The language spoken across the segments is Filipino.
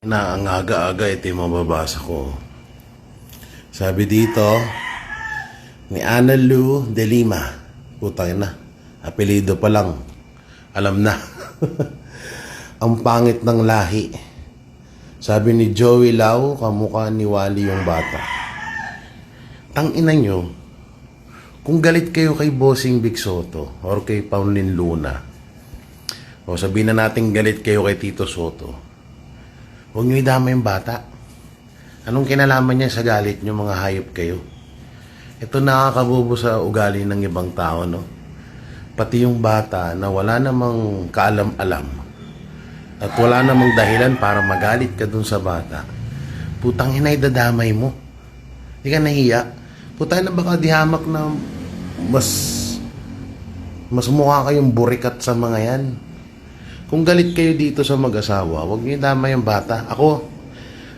Na ang aga-aga ito yung mababasa ko. Sabi dito, ni Ana Lu de Lima. Putang na. Apelido pa lang. Alam na. Ang pangit ng lahi. Sabi ni Joey Lau, kamukha ni Wally yung bata. Tangina nyo, kung galit kayo kay Bossing Vic Soto or kay Pauline Luna, o sabihin na natin galit kayo kay Tito Soto, huwag nyo idama yung bata. Anong kinalaman niya sa galit nyo, mga hayop kayo? Ito nakakabobo sa ugali ng ibang tao, no? Pati yung bata na wala namang kaalam-alam at wala namang dahilan para magalit ka dun sa bata. Putang ina, idadamay mo. Hindi ka nahiya. Putang ina, baka dihamak na mas mukha kayong burikat sa mga yan. Kung galit kayo dito sa mag-asawa, huwag niyo idama yung bata. Ako,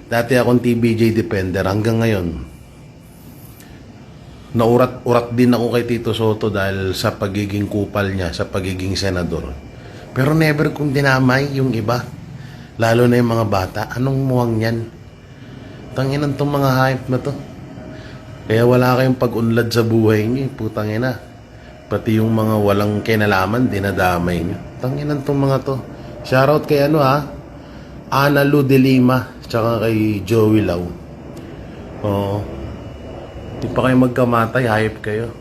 dati akong TBJ defender hanggang ngayon. Naurat-urat din ako kay Tito Soto dahil sa pagiging kupal niya, sa pagiging senador. Pero never kong dinamay yung iba. Lalo na yung mga bata. Anong muwang yan? Tanginan tong mga hype na to. Kaya wala kayong pag-unlad sa buhay niyo. Putangina. Pati yung mga walang kinalaman, dinadamay niyo. Tanginan tong mga to. Shoutout kay Ana Lu de Lima, tsaka kay Joey Lau. Oo. Di pa kayo magkamatay, hype kayo.